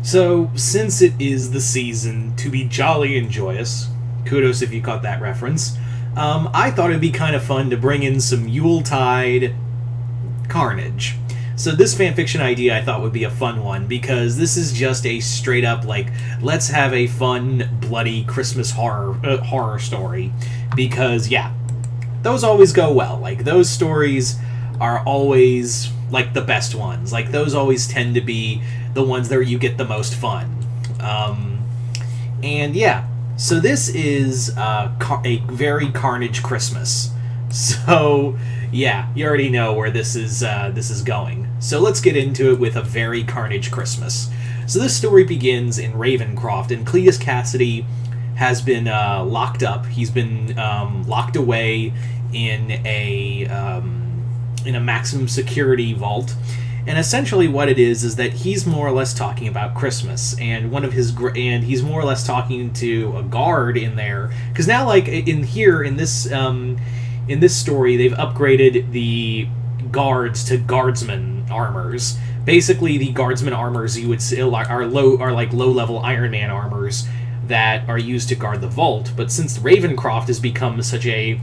So, since it is the season to be jolly and joyous, kudos if you caught that reference, I thought it'd be kind of fun to bring in some Yuletide Carnage. So this fanfiction idea I thought would be a fun one because this is just a straight up like let's have a fun bloody Christmas horror story because yeah, those always go well. Like those stories are always like the best ones. Like those always tend to be the ones that you get the most fun. And yeah, so this is a very Carnage Christmas. So yeah, you already know where this is going. So let's get into it with a very Carnage Christmas. So this story begins in Ravencroft, and Cletus Cassidy has been locked up. He's been locked away in a maximum security vault. And essentially, what it is that he's more or less talking about Christmas, and he's more or less talking to a guard in there because now, like in this story, they've upgraded the guards to guardsman armors. Basically, the guardsman armors you would say are like low level Iron Man armors that are used to guard the vault. But since Ravencroft has become such a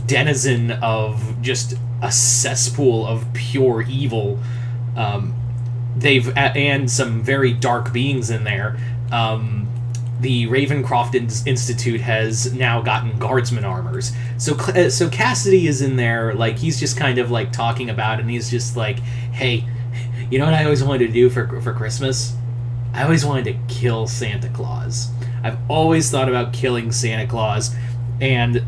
denizen of just a cesspool of pure evil, and some very dark beings in there. The Ravencroft Institute has now gotten guardsman armors. So Cassidy is in there, like, he's just kind of, like, talking about it, and he's just like, hey, you know what I always wanted to do for Christmas? I always wanted to kill Santa Claus. I've always thought about killing Santa Claus, and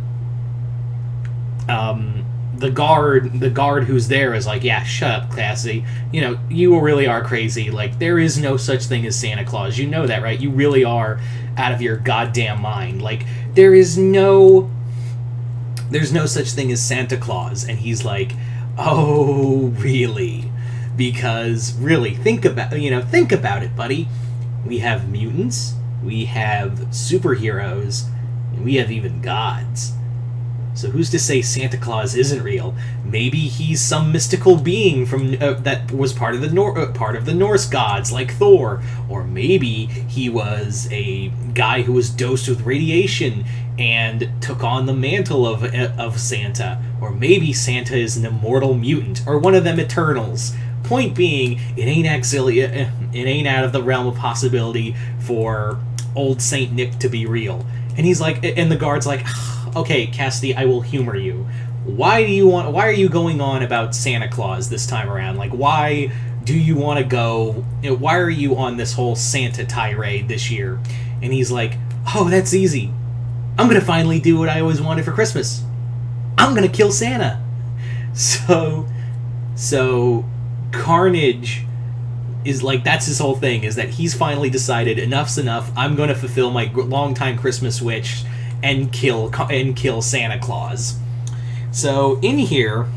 the guard who's there is like, yeah, shut up, Cassidy. You really are crazy. Like, there is no such thing as Santa Claus. You know that, right? You really are out of your goddamn mind. Like, there's no such thing as Santa Claus. And he's like, oh, really? Because really, think about it, buddy. We have mutants, we have superheroes, and we have even gods. So who's to say Santa Claus isn't real? Maybe he's some mystical being from that was part of the Norse gods, like Thor, or maybe he was a guy who was dosed with radiation and took on the mantle of Santa, or maybe Santa is an immortal mutant, or one of them Eternals. Point being, it ain't out of the realm of possibility for old Saint Nick to be real. And he's like, and the guard's like, okay, Cassidy, I will humor you. Why are you going on about Santa Claus this time around? Like, why do you want to go, why are you on this whole Santa tirade this year? And he's like, oh, that's easy. I'm going to finally do what I always wanted for Christmas. I'm going to kill Santa. So Carnage is like, that's his whole thing, is that he's finally decided enough's enough. I'm going to fulfill my longtime Christmas wish and kill Santa Claus. So in here,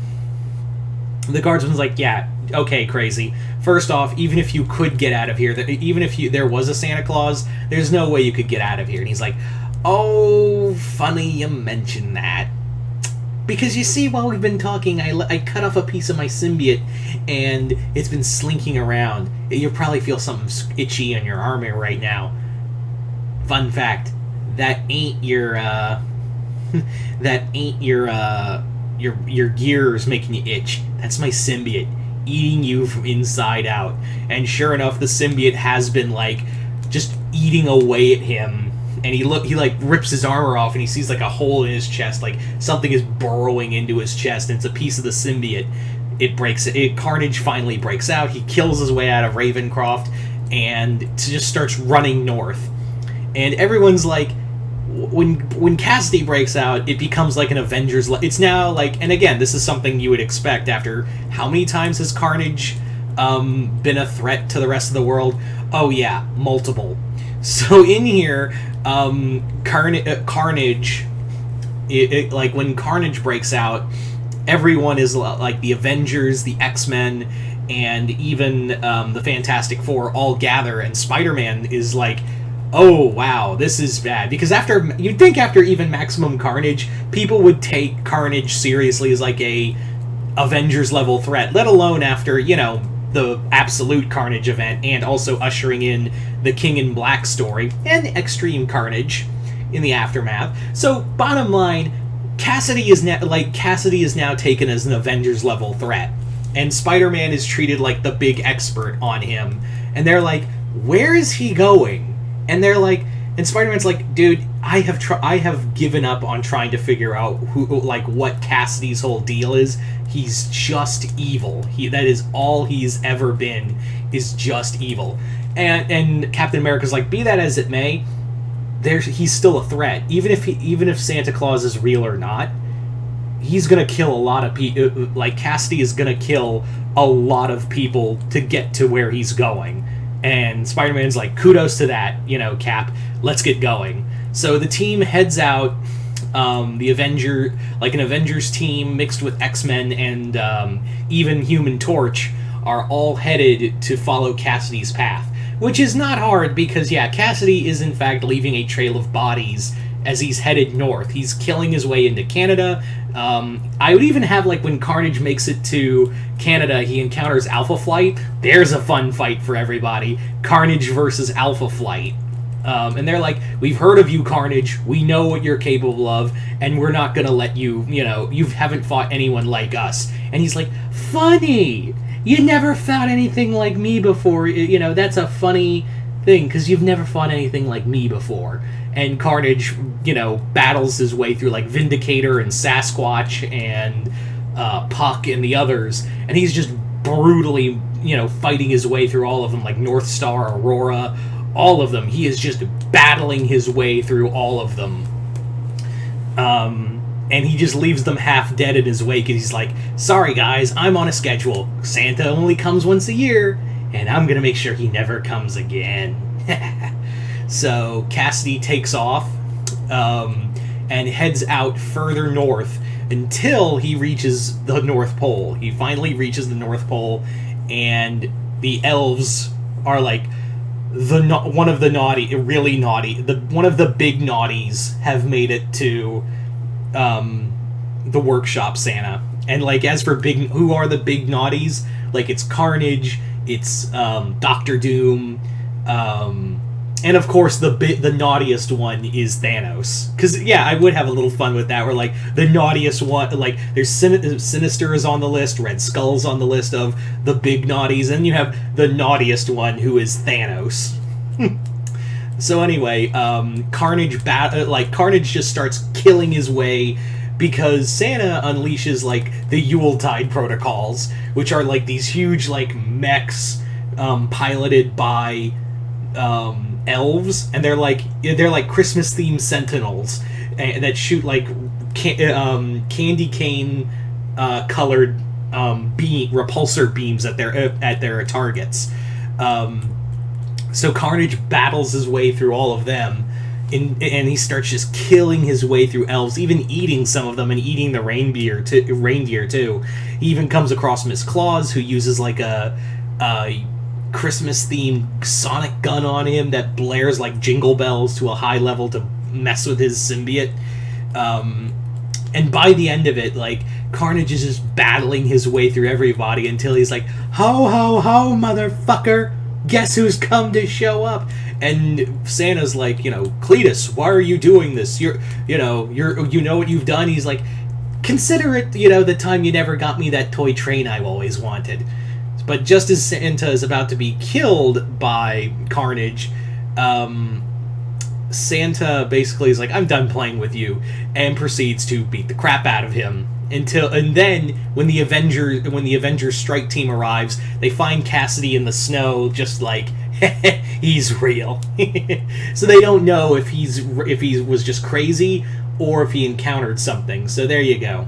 the guardsman's like, yeah, okay, crazy. First off, even if you could get out of here, even if there was a Santa Claus, there's no way you could get out of here. And he's like, oh, funny you mention that. Because you see, while we've been talking, I cut off a piece of my symbiote, and it's been slinking around. You probably feel something itchy on your arm right now. Fun fact, that ain't your gears making you itch. That's my symbiote eating you from inside out. And sure enough, the symbiote has been like just eating away at him. And he like rips his armor off, and he sees like a hole in his chest, like something is burrowing into his chest, and it's a piece of the symbiote. Carnage finally breaks out. He kills his way out of Ravencroft, and just starts running north. And everyone's like, when Cassidy breaks out, it becomes like an Avengers. It's now like, and again, this is something you would expect after how many times has Carnage been a threat to the rest of the world? Oh yeah, multiple. So in here, Carnage, like when Carnage breaks out, everyone is like the Avengers, the X-Men, and even the Fantastic Four all gather, and Spider-Man is like, oh wow, this is bad. Because you'd think after even Maximum Carnage, people would take Carnage seriously as like a Avengers level threat, let alone after, the absolute Carnage event, and also ushering in the King in Black story and Extreme Carnage in the aftermath. So bottom line, Cassidy is now taken as an Avengers level threat, and Spider-Man is treated like the big expert on him, and they're like, where is he going? And they're like, and Spider-Man's like, dude, I have given up on trying to figure out what Cassidy's whole deal is. He's just evil. That is all he's ever been, is just evil. And Captain America's like, be that as it may, he's still a threat. Even if Santa Claus is real or not, he's gonna kill a lot of people. Like, Cassidy is gonna kill a lot of people to get to where he's going. And Spider-Man's like, kudos to that, Cap. Let's get going. So the team heads out. An Avengers team mixed with X-Men and even Human Torch are all headed to follow Cassidy's path. Which is not hard because, Cassidy is in fact leaving a trail of bodies as he's headed north. He's killing his way into Canada. I would even have, when Carnage makes it to Canada, he encounters Alpha Flight. There's a fun fight for everybody. Carnage versus Alpha Flight. And they're like, we've heard of you, Carnage. We know what you're capable of, and we're not going to let you, you haven't fought anyone like us. And he's like, funny! You never fought anything like me before. That's a funny thing, because you've never fought anything like me before. And Carnage, battles his way through, Vindicator and Sasquatch and Puck and the others, and he's just brutally, fighting his way through all of them, like North Star, Aurora, all of them. He is just battling his way through all of them. And he just leaves them half dead in his wake, and he's like, sorry guys, I'm on a schedule. Santa only comes once a year, and I'm gonna make sure he never comes again. So Cassidy takes off and heads out further north until he reaches the North Pole. He finally reaches the North Pole, and the elves are like, one of the big naughties have made it to the workshop Santa. And as for who are the big naughties? It's Carnage, it's Doctor Doom, and of course the naughtiest one is Thanos. Because I would have a little fun with that, where the naughtiest one, there's Sinister is on the list, Red Skull's on the list of the big naughties, and you have the naughtiest one, who is Thanos. So anyway, Carnage just starts killing his way, because Santa unleashes the Yuletide protocols, which are these huge mechs piloted by elves, and they're like Christmas themed sentinels that shoot candy cane colored repulsor beams at their targets. So Carnage battles his way through all of them, and he starts just killing his way through elves, even eating some of them and eating the reindeer too. He even comes across Miss Claus, who uses a Christmas-themed sonic gun on him that blares jingle bells to a high level to mess with his symbiote. And by the end of it, Carnage is just battling his way through everybody until he's like, ho, ho, ho, motherfucker! Guess who's come to show up? And Santa's like, Cletus, why are you doing this? You know what you've done? He's like, consider it, the time you never got me that toy train I've always wanted. But just as Santa is about to be killed by Carnage, Santa basically is like, I'm done playing with you, and proceeds to beat the crap out of him. And then when the Avengers strike team arrives, they find Cassidy in the snow, just he's real. So they don't know if he was just crazy or if he encountered something. So there you go.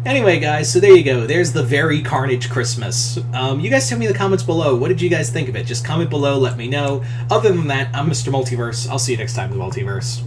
Anyway, guys, so there you go. There's the very Carnage Christmas. You guys tell me in the comments below, what did you guys think of it? Just comment below, let me know. Other than that, I'm Mr. Multiverse. I'll see you next time in the Multiverse.